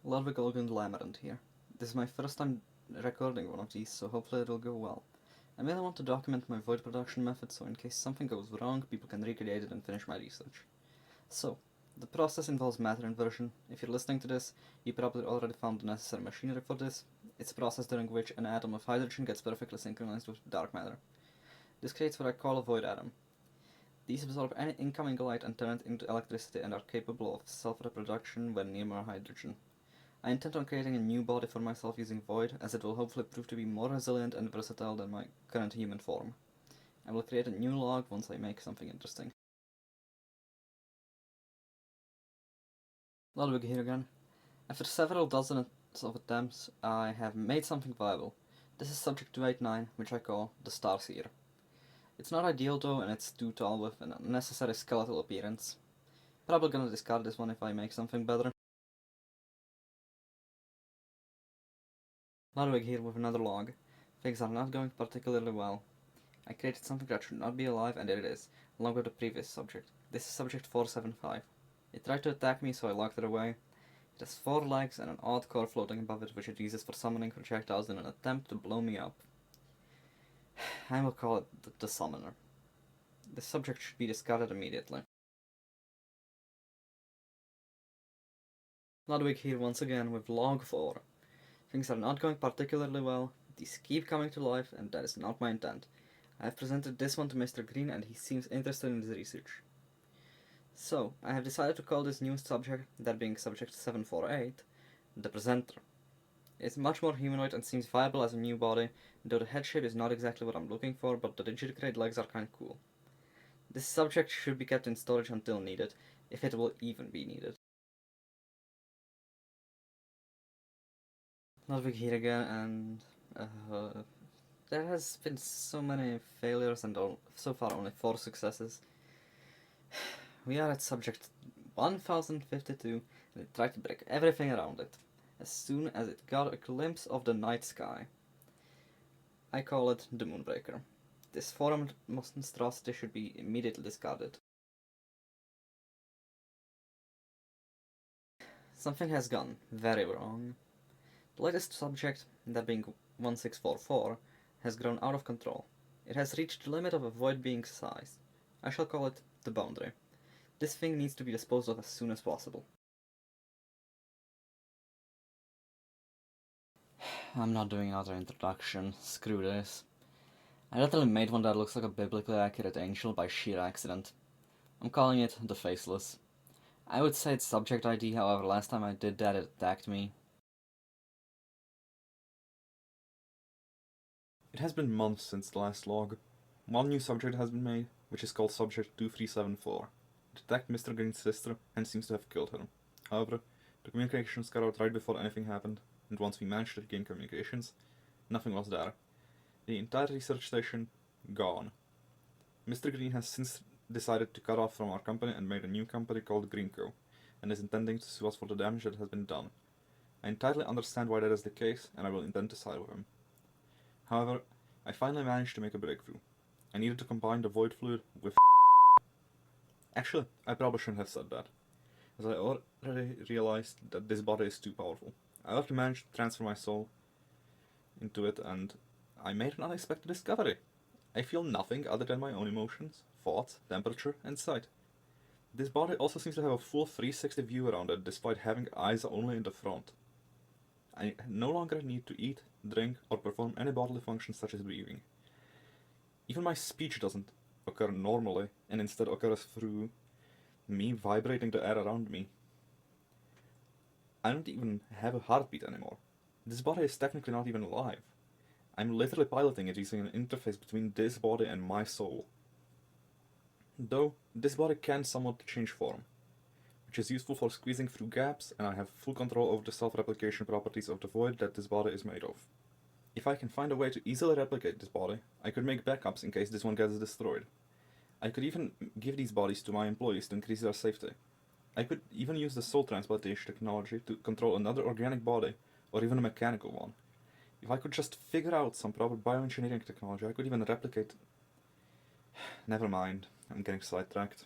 Ludwig O here. This is my first time recording one of these, so hopefully it'll go well. I mainly want to document my void production method, so in case something goes wrong, people can recreate it and finish my research. So, the process involves matter inversion. If you're listening to this, you probably already found the necessary machinery for this. It's a process during which an atom of hydrogen gets perfectly synchronized with dark matter. This creates what I call a void atom. These absorb any incoming light and turn it into electricity and are capable of self-reproduction when near more hydrogen. I intend on creating a new body for myself using void, as it will hopefully prove to be more resilient and versatile than my current human form. I will create a new log once I make something interesting. Ludwig here again. After several dozens of attempts, I have made something viable. This is subject 289, which I call the Starseer. It's not ideal though, and it's too tall with an unnecessary skeletal appearance. Probably gonna discard this one if I make something better. Ludwig here with another log. Things are not going particularly well. I created something that should not be alive, and there it is, along with the previous subject. This is subject 475. It tried to attack me, so I locked it away. It has 4 legs and an odd core floating above it, which it uses for summoning projectiles in an attempt to blow me up. I will call it the Summoner. This subject should be discarded immediately. Ludwig here once again with log 4. Things are not going particularly well, these keep coming to life, and that is not my intent. I have presented this one to Mr. Green, and he seems interested in his research. So, I have decided to call this new subject, that being subject 748, the Presenter. It is much more humanoid and seems viable as a new body, though the head shape is not exactly what I'm looking for, but the digitigrade legs are kinda cool. This subject should be kept in storage until needed, if it will even be needed. Ludwig here again, and there has been so many failures and so far only 4 successes. We are at subject 1052, and it tried to break everything around it, as soon as it got a glimpse of the night sky. I call it the Moonbreaker. This foreign monstrosity should be immediately discarded. Something has gone very wrong. The latest subject, that being 1644, has grown out of control. It has reached the limit of a void being's size. I shall call it the Boundary. This thing needs to be disposed of as soon as possible. I'm not doing another introduction, screw this. I literally made one that looks like a biblically accurate angel by sheer accident. I'm calling it the Faceless. I would say it's subject ID, however last time I did that it attacked me. It has been months since the last log. One new subject has been made, which is called subject 2374. It attacked Mr. Green's sister and seems to have killed her. However, the communications cut out right before anything happened, and once we managed to regain communications, nothing was there. The entire research station, gone. Mr. Green has since decided to cut off from our company and made a new company called Green Co, and is intending to sue us for the damage that has been done. I entirely understand why that is the case, and I will intend to side with him. However, I finally managed to make a breakthrough. I needed to combine the void fluid with Actually, I probably shouldn't have said that, as I already realized that this body is too powerful. I already managed to transfer my soul into it, and I made an unexpected discovery. I feel nothing other than my own emotions, thoughts, temperature, and sight. This body also seems to have a full 360 view around it, despite having eyes only in the front. I no longer need to eat, drink, or perform any bodily functions such as breathing. Even my speech doesn't occur normally, and instead occurs through me vibrating the air around me. I don't even have a heartbeat anymore. This body is technically not even alive. I'm literally piloting it using an interface between this body and my soul. Though, this body can somewhat change form, which is useful for squeezing through gaps, and I have full control over the self-replication properties of the void that this body is made of. If I can find a way to easily replicate this body, I could make backups in case this one gets destroyed. I could even give these bodies to my employees to increase their safety. I could even use the soul transplantation technology to control another organic body, or even a mechanical one. If I could just figure out some proper bioengineering technology, I could even replicate... Never mind, I'm getting sidetracked.